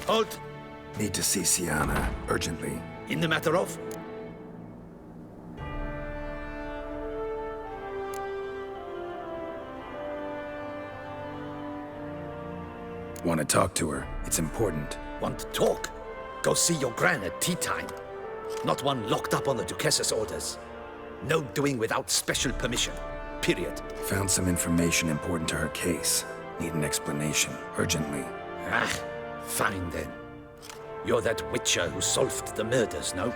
Halt! Need to see Sienna, urgently. In the matter of? Want to talk to her. It's important. Want to talk? Go see your gran at tea time. Not one locked up on the Duchess's orders. No doing without special permission. Period. Found some information important to her case. Need an explanation, urgently. Ah, fine then. You're that witcher who solved the murders, no?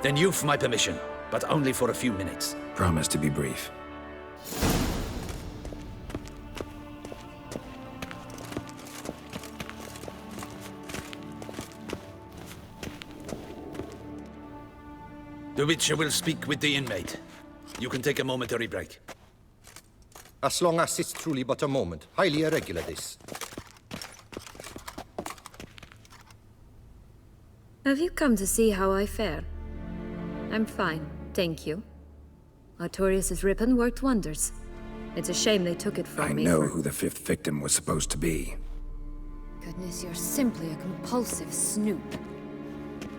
Then you've my permission, but only for a few minutes. Promise to be brief. The witcher will speak with the inmate. You can take a momentary break. As long as it's truly but a moment. Highly irregular, this. Have you come to see how I fare? I'm fine, thank you. Artorius' ribbon worked wonders. It's a shame they took it from me. I know who the fifth victim was supposed to be. Goodness, you're simply a compulsive snoop.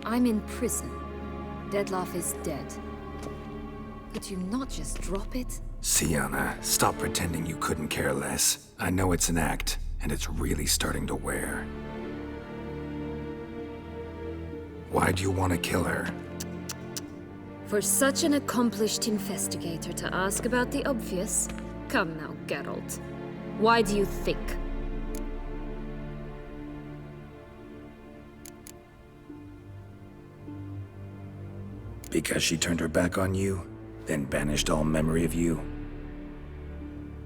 I'm in prison. Deadloff is dead. Could you not just drop it? Sienna, stop pretending you couldn't care less. I know it's an act, and it's really starting to wear. Why do you want to kill her? For such an accomplished investigator to ask about the obvious? Come now, Geralt. Why do you think? Because she turned her back on you, then banished all memory of you?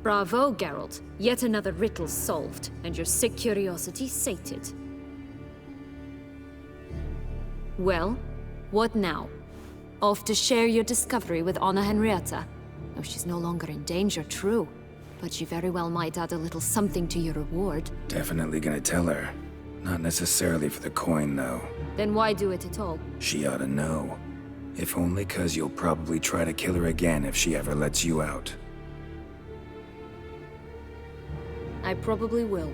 Bravo, Geralt. Yet another riddle solved, and your sick curiosity sated. Well, what now? Off to share your discovery with Anna Henrietta? Oh, she's no longer in danger, true. But she very well might add a little something to your reward. Definitely gonna tell her. Not necessarily for the coin, though. Then why do it at all? She ought to know. If only 'cause you'll probably try to kill her again if she ever lets you out. I probably will.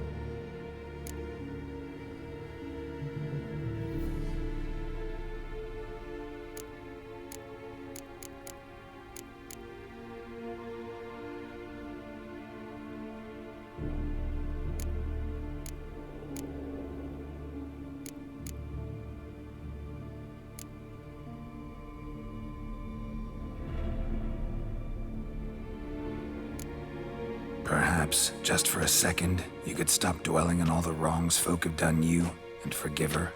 Perhaps, just for a second, you could stop dwelling on all the wrongs folk have done you, and forgive her.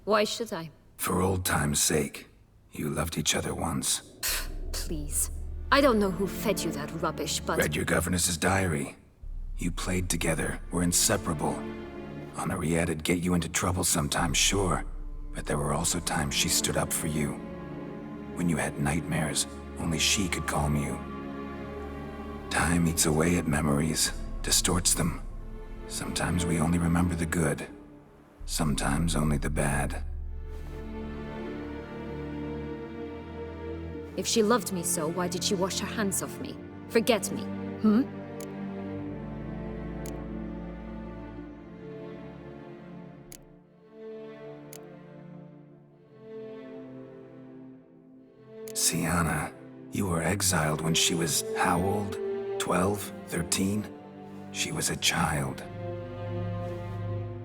Why should I? For old time's sake. You loved each other once. Please. I don't know who fed you that rubbish, but... Read your governess's diary. You played together, were inseparable. Henriette'd get you into trouble sometimes, sure. But there were also times she stood up for you. When you had nightmares, only she could calm you. Time eats away at memories, distorts them. Sometimes we only remember the good. Sometimes only the bad. If she loved me so, why did she wash her hands off me? Forget me, hmm? Sienna, you were exiled when she was how old? 12? 13? She was a child.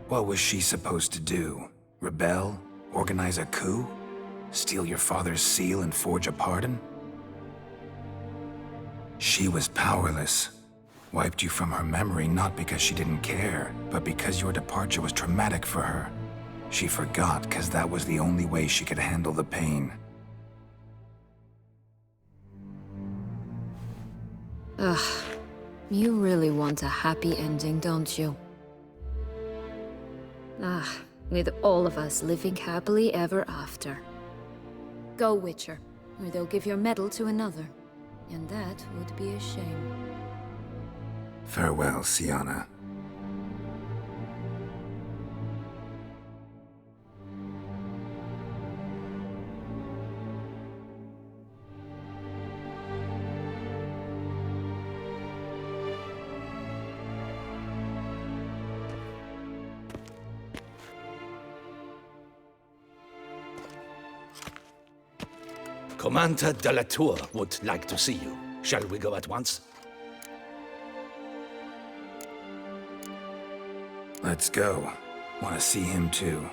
What was she supposed to do? Rebel? Organize a coup? Steal your father's seal and forge a pardon? She was powerless. Wiped you from her memory not because she didn't care, but because your departure was traumatic for her. She forgot because that was the only way she could handle the pain. Ugh. You really want a happy ending, don't you? Ah, with all of us living happily ever after. Go, Witcher, or they'll give your medal to another. And that would be a shame. Farewell, Sienna. Commander de la Tour would like to see you. Shall we go at once? Let's go. Want to see him too.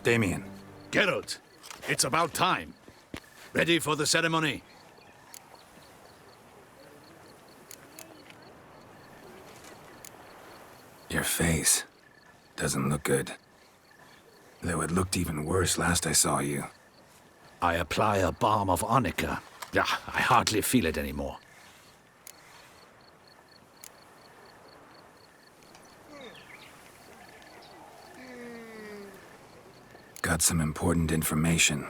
Damien. Geralt, it's about time. Ready for the ceremony? Your face doesn't look good. Though it looked even worse last I saw you. I apply a balm of arnica. I hardly feel it anymore. Got some important information.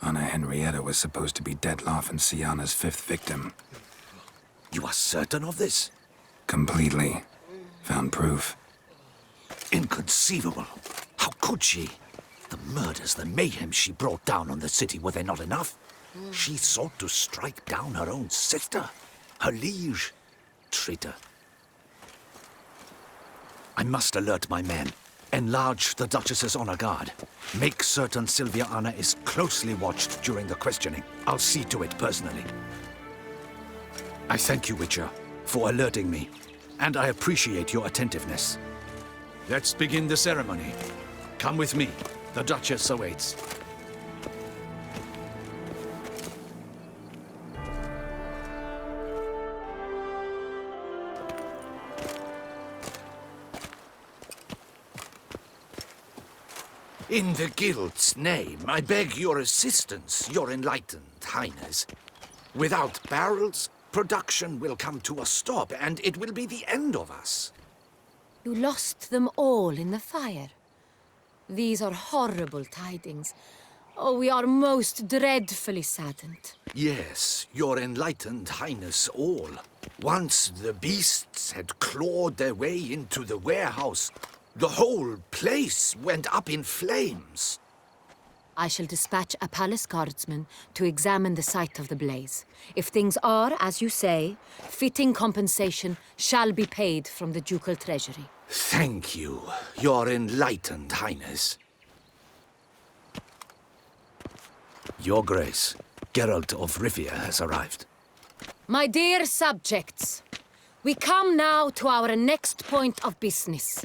Anna Henrietta was supposed to be Detloff and Syanna's 5th victim. You are certain of this? Completely. Found proof. Inconceivable. How could she? The murders, the mayhem she brought down on the city, were they not enough? She sought to strike down her own sister, her liege. Traitor. I must alert my men. Enlarge the Duchess's honor guard. Make certain Sylvia Anna is closely watched during the questioning. I'll see to it personally. I thank you, Witcher, for alerting me, and I appreciate your attentiveness. Let's begin the ceremony. Come with me. The Duchess awaits. In the Guild's name, I beg your assistance, your enlightened highness. Without barrels, production will come to a stop, and it will be the end of us. You lost them all in the fire. These are horrible tidings. Oh, we are most dreadfully saddened. Yes, your enlightened highness all. Once the beasts had clawed their way into the warehouse, the whole place went up in flames. I shall dispatch a palace guardsman to examine the site of the blaze. If things are, as you say, fitting compensation shall be paid from the ducal treasury. Thank you, your enlightened highness. Your Grace, Geralt of Rivia has arrived. My dear subjects, we come now to our next point of business.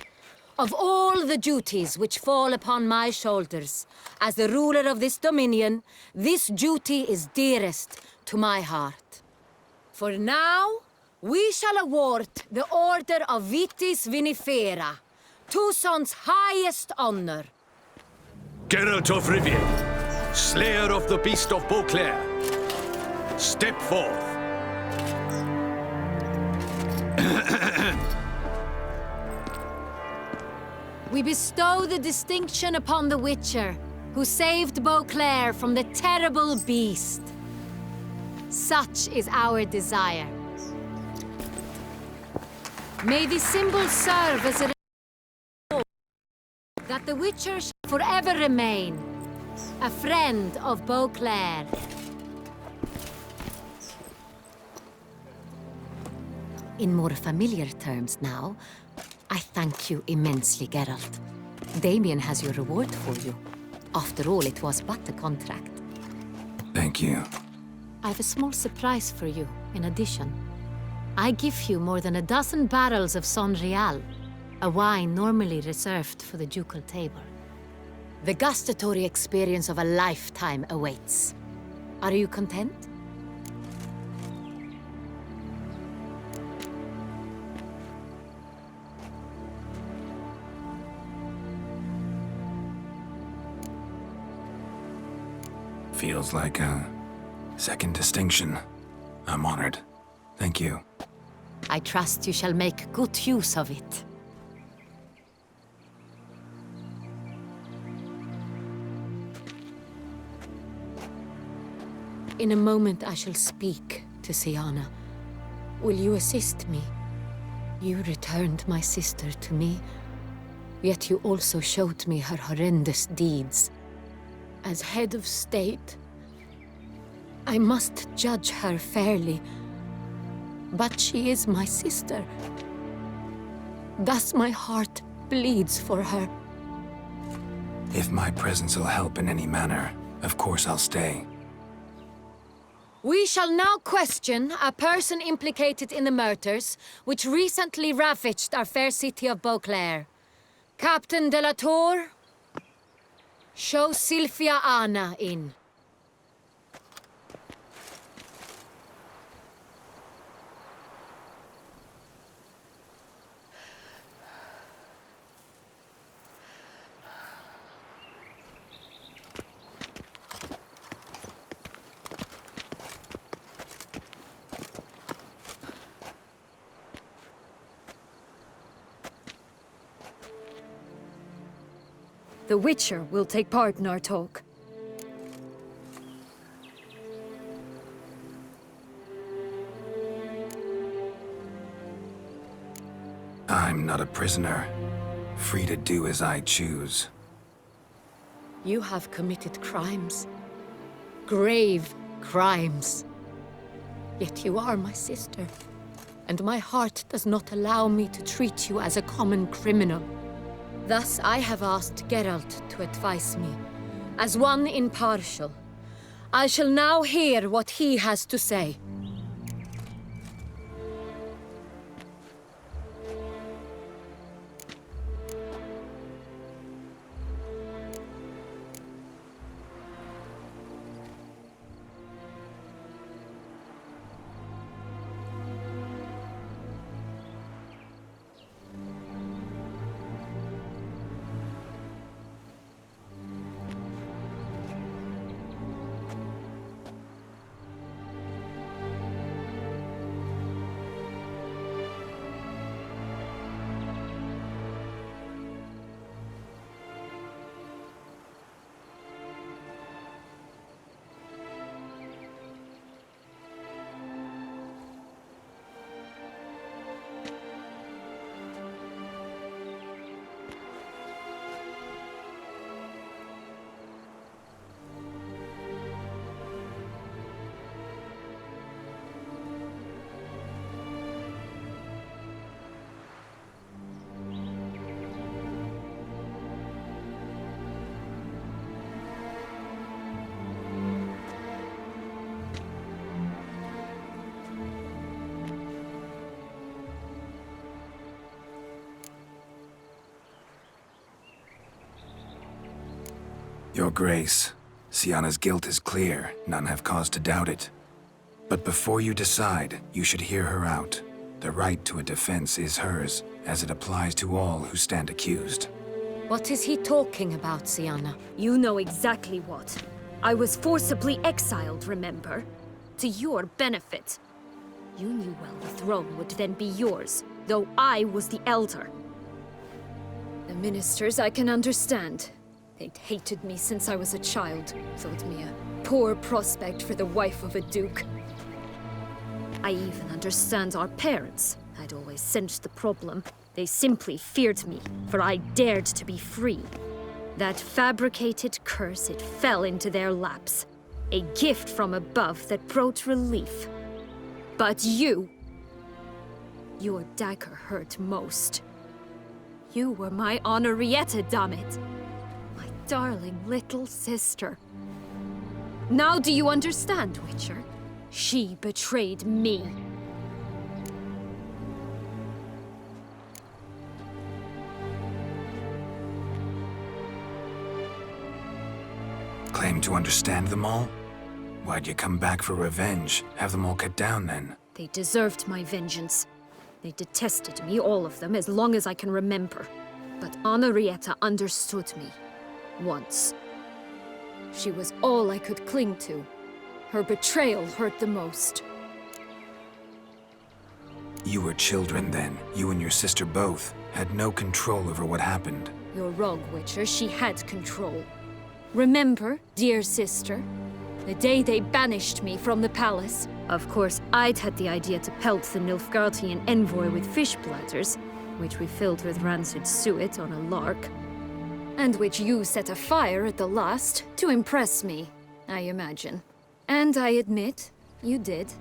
Of all the duties which fall upon my shoulders, as the ruler of this dominion, this duty is dearest to my heart. For now, we shall award the Order of Vitis Vinifera, Tucson's highest honor. Geralt of Rivia, slayer of the beast of Beauclair, step forth. We bestow the distinction upon the Witcher, who saved Beauclair from the terrible beast. Such is our desire. May the symbol serve as a that the Witcher shall forever remain a friend of Beauclair. In more familiar terms now, I thank you immensely, Geralt. Damien has your reward for you. After all, it was but a contract. Thank you. I have a small surprise for you, in addition. I give you more than a dozen barrels of Son Real, a wine normally reserved for the ducal table. The gustatory experience of a lifetime awaits. Are you content? Feels like a second distinction. I'm honored. Thank you. I trust you shall make good use of it. In a moment I shall speak to Syanna. Will you assist me? You returned my sister to me, yet you also showed me her horrendous deeds. As head of state, I must judge her fairly. But she is my sister. Thus my heart bleeds for her. If my presence will help in any manner, of course I'll stay. We shall now question a person implicated in the murders which recently ravaged our fair city of Beauclair. Captain de la Tour, show Sylvia Anna in. The Witcher will take part in our talk. I'm not a prisoner, free to do as I choose. You have committed crimes. Grave crimes. Yet you are my sister. And my heart does not allow me to treat you as a common criminal. Thus I have asked Geralt to advise me, as one impartial. I shall now hear what he has to say. Your Grace, Syanna's guilt is clear. None have cause to doubt it. But before you decide, you should hear her out. The right to a defense is hers, as it applies to all who stand accused. What is he talking about, Syanna? You know exactly what. I was forcibly exiled, remember? To your benefit. You knew well the throne would then be yours, though I was the elder. The ministers I can understand. They'd hated me since I was a child, thought me a poor prospect for the wife of a duke. I even understand our parents. I'd always sensed the problem. They simply feared me, for I dared to be free. That fabricated curse, it fell into their laps. A gift from above that brought relief. But you... your dagger hurt most. You were my Henrietta, damn it. My darling little sister. Now do you understand, Witcher? She betrayed me. Claim to understand them all? Why'd you come back for revenge? Have them all cut down, then? They deserved my vengeance. They detested me, all of them, as long as I can remember. But Henrietta understood me. Once. She was all I could cling to. Her betrayal hurt the most. You were children then. You and your sister both had no control over what happened. You're wrong, Witcher. She had control. Remember, dear sister? The day they banished me from the palace. Of course, I'd had the idea to pelt the Nilfgaardian envoy with fish platters, which we filled with rancid suet on a lark. And which you set afire at the last, to impress me, I imagine. And I admit, you did.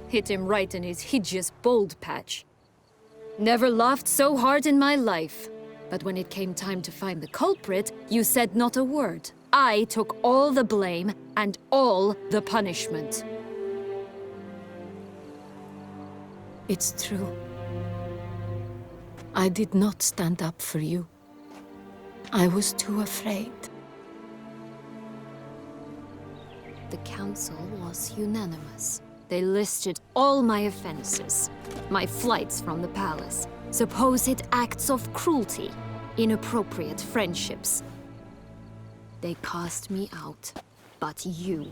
Hit him right in his hideous bald patch. Never laughed so hard in my life. But when it came time to find the culprit, you said not a word. I took all the blame and all the punishment. It's true. I did not stand up for you. I was too afraid. The council was unanimous. They listed all my offenses. My flights from the palace, supposed acts of cruelty, inappropriate friendships. They cast me out. But you,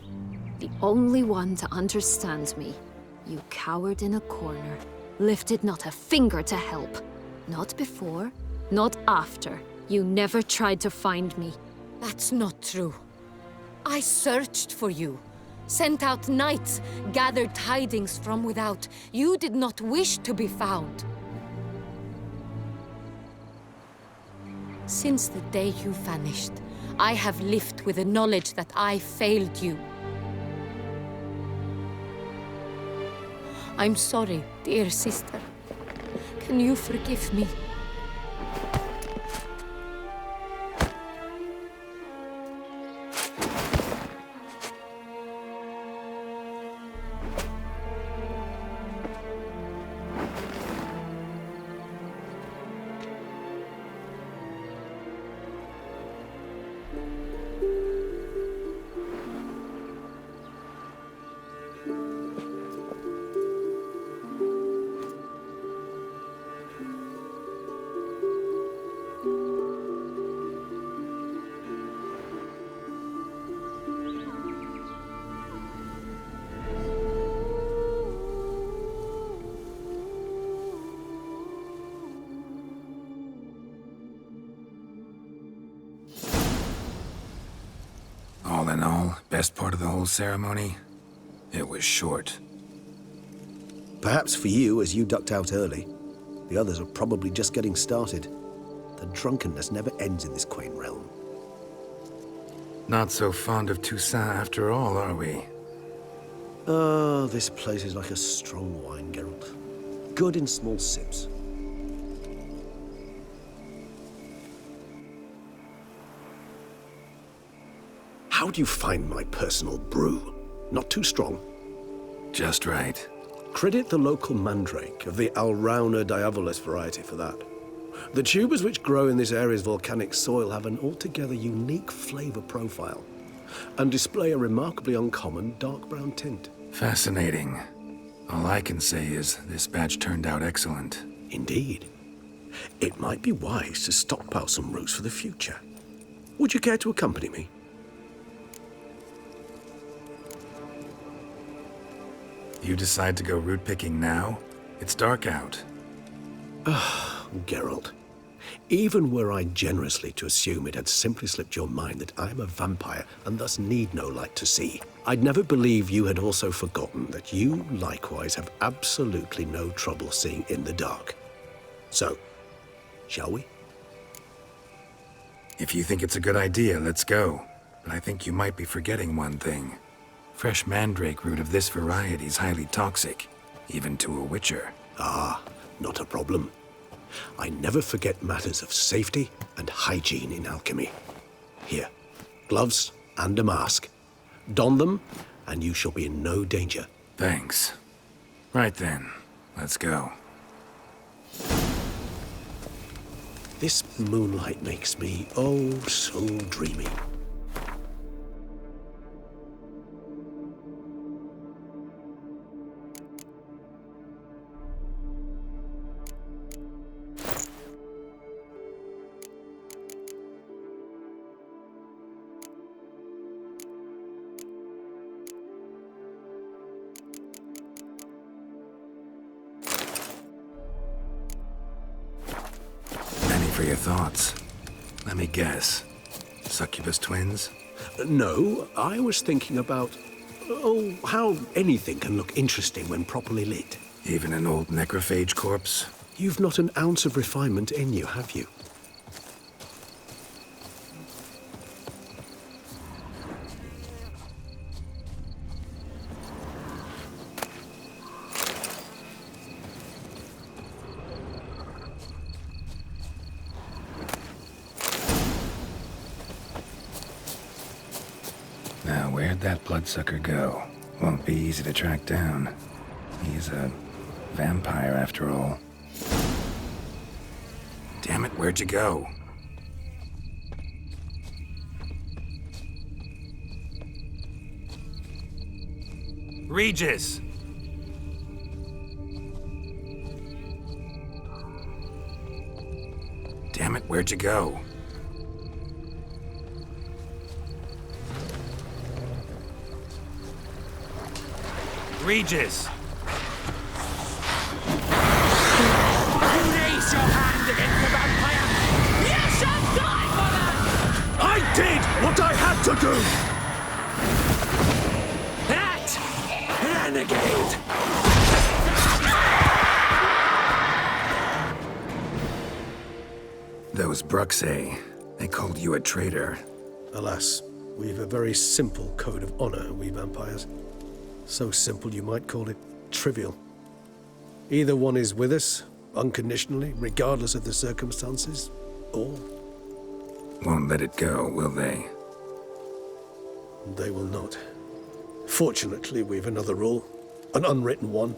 the only one to understand me, you cowered in a corner, lifted not a finger to help. Not before, not after. You never tried to find me. That's not true. I searched for you, sent out knights, gathered tidings from without. You did not wish to be found. Since the day you vanished, I have lived with the knowledge that I failed you. I'm sorry, dear sister. Can you forgive me? All in all, best part of the whole ceremony? It was short. Perhaps for you, as you ducked out early. The others are probably just getting started. The drunkenness never ends in this quaint realm. Not so fond of Toussaint after all, are we? Oh, this place is like a strong wine, Geralt. Good in small sips. How do you find my personal brew? Not too strong? Just right. Credit the local mandrake of the Alrauna diavolis variety for that. The tubers which grow in this area's volcanic soil have an altogether unique flavor profile and display a remarkably uncommon dark brown tint. Fascinating. All I can say is this batch turned out excellent. Indeed. It might be wise to stockpile some roots for the future. Would you care to accompany me? You decide to go root picking now? It's dark out. Geralt, even were I generously to assume it had simply slipped your mind that I am a vampire and thus need no light to see, I'd never believe you had also forgotten that you likewise have absolutely no trouble seeing in the dark. So, shall we? If you think it's a good idea, let's go. But I think you might be forgetting one thing. Fresh mandrake root of this variety is highly toxic, even to a witcher. Ah, not a problem. I never forget matters of safety and hygiene in alchemy. Here, gloves and a mask. Don them, and you shall be in no danger. Thanks. Right then, let's go. This moonlight makes me, oh, so dreamy. For your thoughts. Let me guess. Succubus twins? No, I was thinking about, oh, how anything can look interesting when properly lit. Even an old necrophage corpse? You've not an ounce of refinement in you, have you? Where'd that bloodsucker go? Won't be easy to track down. He's a vampire after all. Damn it, where'd you go? Regis! Damn it, where'd you go? Regis! Raise your hand against the vampire! You shall die for that! I did what I had to do! That renegade! Those Bruxae, they called you a traitor. Alas, we've a very simple code of honor, we vampires. So simple you might call it trivial. Either one is with us, unconditionally, regardless of the circumstances, or Won't let it go, will they? they will not. Fortunately, we've another rule, an unwritten one,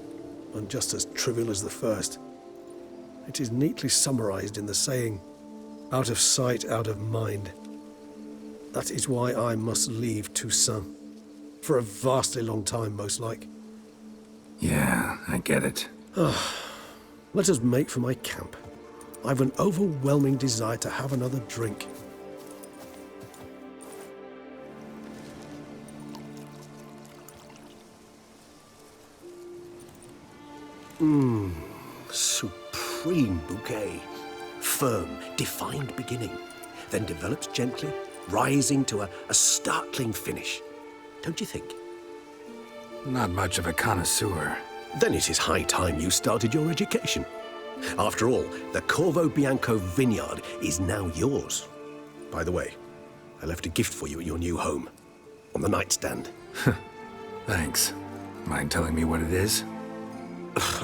and just as trivial as the first. It is neatly summarized in the saying, out of sight, out of mind. That is why I must leave Toussaint. For a vastly long time, most like. Yeah, I get it. Let us make for my camp. I've an overwhelming desire to have another drink. Supreme bouquet. Firm, defined beginning, then develops gently, rising to a startling finish. Don't you think? Not much of a connoisseur. Then it is high time you started your education. After all, the Corvo Bianco vineyard is now yours. By the way, I left a gift for you at your new home, on the nightstand. Thanks. Mind telling me what it is?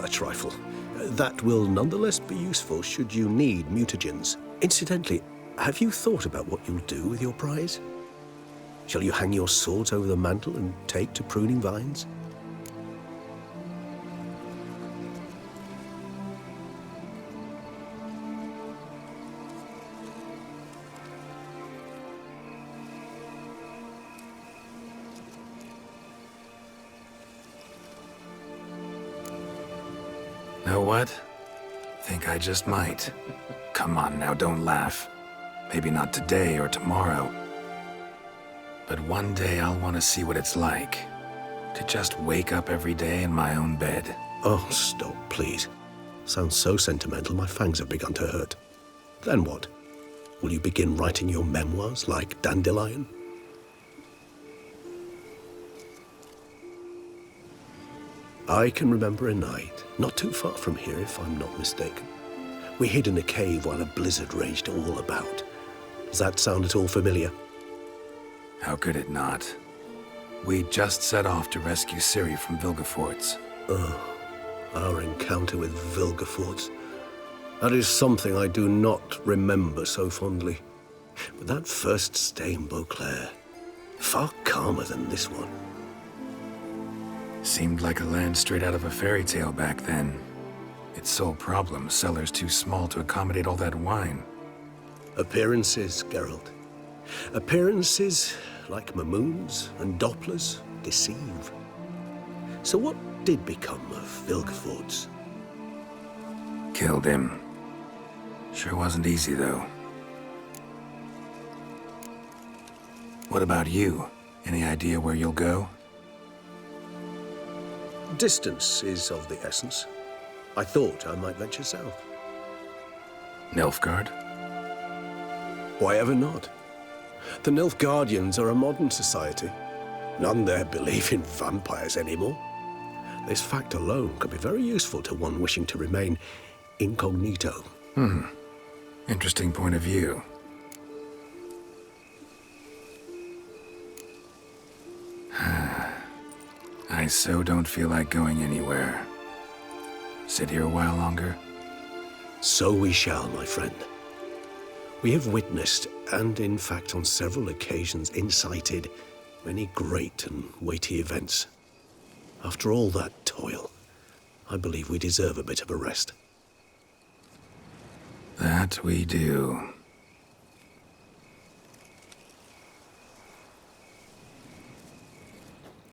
A trifle. That will nonetheless be useful should you need mutagens. Incidentally, have you thought about what you'll do with your prize? Shall you hang your swords over the mantle and take to pruning vines? Know what? Think I just might. Come on now, don't laugh. Maybe not today or tomorrow. But one day I'll want to see what it's like. To just wake up every day in my own bed. Oh, stop, please. Sounds so sentimental, my fangs have begun to hurt. Then what? Will you begin writing your memoirs like Dandelion? I can remember a night, not too far from here if I'm not mistaken. We hid in a cave while a blizzard raged all about. Does that sound at all familiar? How could it not? We just set off to rescue Ciri from Vilgefortz. Our encounter with Vilgefortz. That is something I do not remember so fondly. But that first stay in Beauclair, far calmer than this one. Seemed like a land straight out of a fairy tale back then. Its sole problem, cellars too small to accommodate all that wine. Appearances, Geralt. Appearances, like Mamoons and Dopplers, deceive. So what did become of Vilgefortz? Killed him. Sure wasn't easy, though. What about you? Any idea where you'll go? Distance is of the essence. I thought I might venture south. Nilfgaard? Why ever not? The Nilfgaardians are a modern society. None there believe in vampires anymore. This fact alone could be very useful to one wishing to remain incognito. Interesting point of view. I so don't feel like going anywhere. Sit here a while longer? So we shall, my friend. We have witnessed, and in fact on several occasions incited, many great and weighty events. After all that toil, I believe we deserve a bit of a rest. That we do.